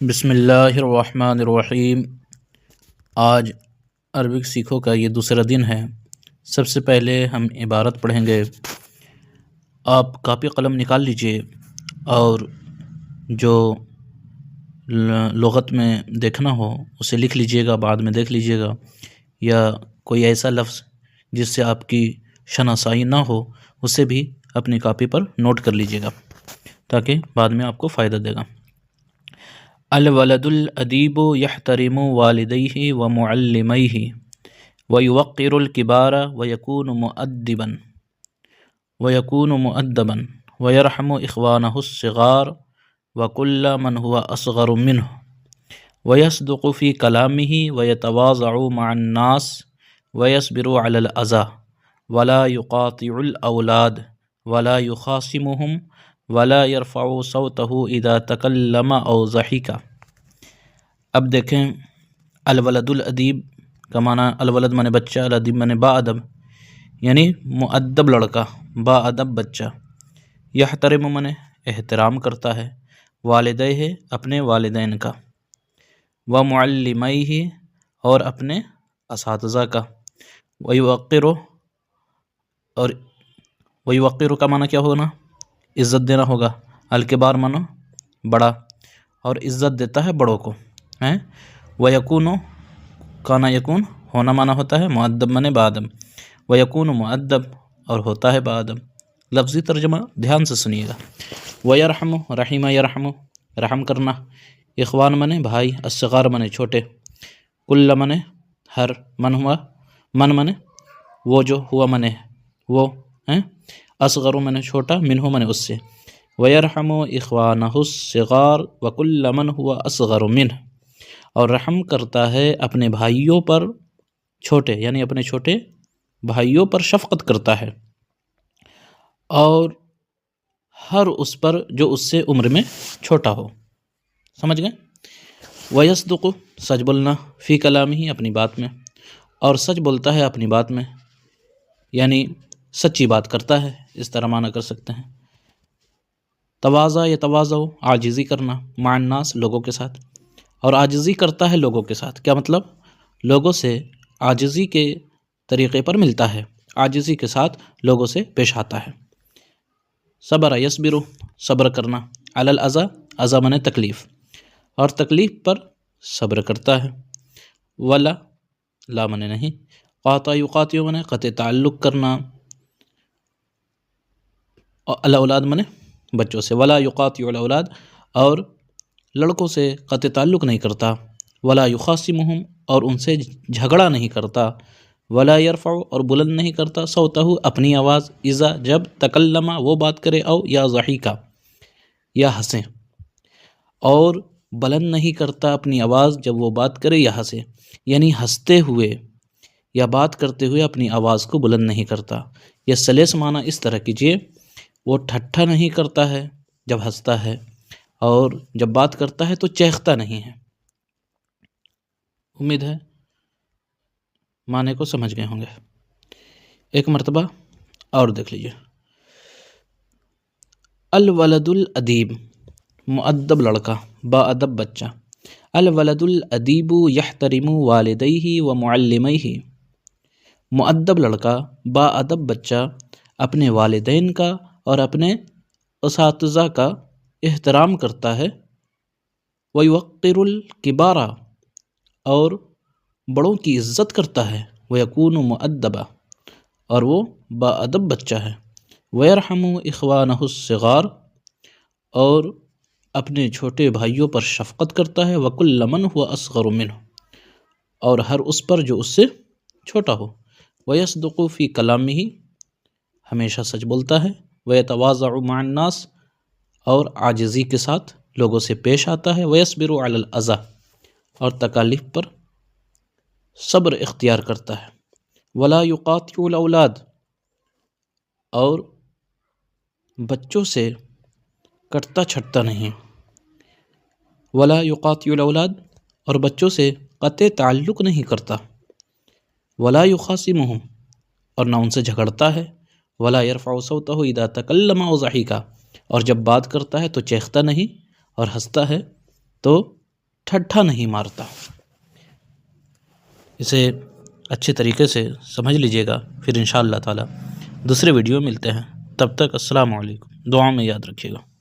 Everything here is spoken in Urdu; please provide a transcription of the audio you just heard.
بسم اللہ الرحمن الرحیم۔ آج عربک سیکھو کا یہ دوسرا دن ہے۔ سب سے پہلے ہم عبارت پڑھیں گے۔ آپ کاپی قلم نکال لیجئے اور جو لغت میں دیکھنا ہو اسے لکھ لیجئے گا، بعد میں دیکھ لیجئے گا، یا کوئی ایسا لفظ جس سے آپ کی شناسائی نہ ہو اسے بھی اپنی کاپی پر نوٹ کر لیجئے گا تاکہ بعد میں آپ کو فائدہ دے گا۔ الولد الادیب یحترم والدیہ ومعلمیہ ویوقر الکبار ویکون مؤدبا ویرحم اخوانہ الصغار وکل من هو اصغر منہ ویصدق فی کلامہ ویتواضع مع الناس ویصبر علی الاذی ولا یقاطع الاولاد ولا یخاصمهم ولا يرفع صوته اذا تکلم او ضحک۔ اب دیکھیں، الولد الادیب کا معنی الولد معنی بچہ، الادیب معنی با ادب، یعنی مؤدب لڑکا، با ادب بچہ۔ یحترم معنی احترام کرتا ہے، والدیہ اپنے والدین کا، ومعلمیہ اور اپنے اساتذہ کا، ویوقر اور ویوقر کا معنی کیا ہوگا؟ عزت دینا ہوگا۔ الکبار معنی بڑا، اور عزت دیتا ہے بڑوں کو ہیں۔ ویکون کانا یکون ہونا معنی ہوتا ہے مؤدب معنی با ادب، ویکون مؤدب اور ہوتا ہے با ادب۔ لفظی ترجمہ دھیان سے سنیے گا۔ ویرحم رحم یرحم رحم کرنا، اخوان معنی بھائی، الصغار معنی چھوٹے، کل معنی ہر، من معنی وہ جو، ہوا معنی وہ ہیں، اصغر معنی چھوٹا، منہ معنی اس سے، ویرحم اخوانہ الصغار وکل من هو اصغر منہ اور رحم کرتا ہے اپنے بھائیوں پر چھوٹے، یعنی اپنے چھوٹے بھائیوں پر شفقت کرتا ہے، اور ہر اس پر جو اس سے عمر میں چھوٹا ہو۔ سمجھ گئے؟ ویصدق سچ بولنا، فی کلامہ اپنی بات میں، اور سچ بولتا ہے اپنی بات میں، یعنی سچی بات کرتا ہے، اس طرح معنی کر سکتے ہیں۔ تواضع یتواضع عاجزی کرنا، مع الناس لوگوں کے ساتھ، اور عاجزی کرتا ہے لوگوں کے ساتھ۔ کیا مطلب؟ لوگوں سے عاجزی کے طریقے پر ملتا ہے، عاجزی کے ساتھ لوگوں سے پیش آتا ہے۔ صبر یصبر صبر کرنا، علی الاذی اذی معنی تکلیف، اور تکلیف پر صبر کرتا ہے۔ ولا لا معنی نہیں، قاطع یقاطع معنی قطع تعلق کرنا، الاولاد معنی بچوں سے، ولا یقاطع الاولاد اور لڑکوں سے قطع تعلق نہیں کرتا، ولا یخاصمهم اور ان سے جھگڑا نہیں کرتا، ولا یرفع اور بلند نہیں کرتا، صوتہ اپنی آواز، اذا جب، تکلم وہ بات کرے، او یا ضحک یا ہنسے، اور بلند نہیں کرتا اپنی آواز جب وہ بات کرے یا ہنسے، یعنی ہنستے ہوئے یا بات کرتے ہوئے اپنی آواز کو بلند نہیں کرتا۔ یہ سلیس معنی اس طرح کیجئے، وہ ٹھٹھا نہیں کرتا ہے جب ہنستا ہے، اور جب بات کرتا ہے تو چیختا نہیں ہے۔ امید ہے معنی کو سمجھ گئے ہوں گے۔ ایک مرتبہ اور دیکھ لیجئے۔ الولد الادیب مؤدب لڑکا، با ادب بچہ۔ الولد الادیب یحترم والدیہ ومعلمیہ مؤدب لڑکا، با ادب بچہ اپنے والدین کا اور اپنے اساتذہ کا احترام کرتا ہے۔ ویوقر الکبار اور بڑوں کی عزت کرتا ہے۔ ویکون مؤدبا اور وہ با ادب بچہ ہے۔ ویرحم اخوانہ الصغار اور اپنے چھوٹے بھائیوں پر شفقت کرتا ہے۔ وکل من هو اصغر منہ اور ہر اس پر جو اس سے چھوٹا ہو۔ ویصدق فی کلامہ ہمیشہ سچ بولتا ہے۔ ویتواضع مع الناس اور عاجزی کے ساتھ لوگوں سے پیش آتا ہے۔ ویصبر علی الاذی اور تکالیف پر صبر اختیار کرتا ہے۔ ولا یقاطع الاولاد اور بچوں سے کٹتا چھٹتا نہیں۔ ولا یقاطع الاولاد اور بچوں سے قطع تعلق نہیں کرتا۔ ولا یخاصمهم اور نہ ان سے جھگڑتا ہے۔ ولا یرفع صوتہ اذا تکلم او ضحک اور جب بات کرتا ہے تو چیختا نہیں اور ہنستا ہے۔ تو ٹھٹھا نہیں مارتا۔ اسے اچھے طریقے سے سمجھ لیجیے گا، پھر انشاءاللہ تعالی دوسرے ویڈیو ملتے ہیں۔ تب تک السلام علیکم، دعا میں یاد رکھیے گا۔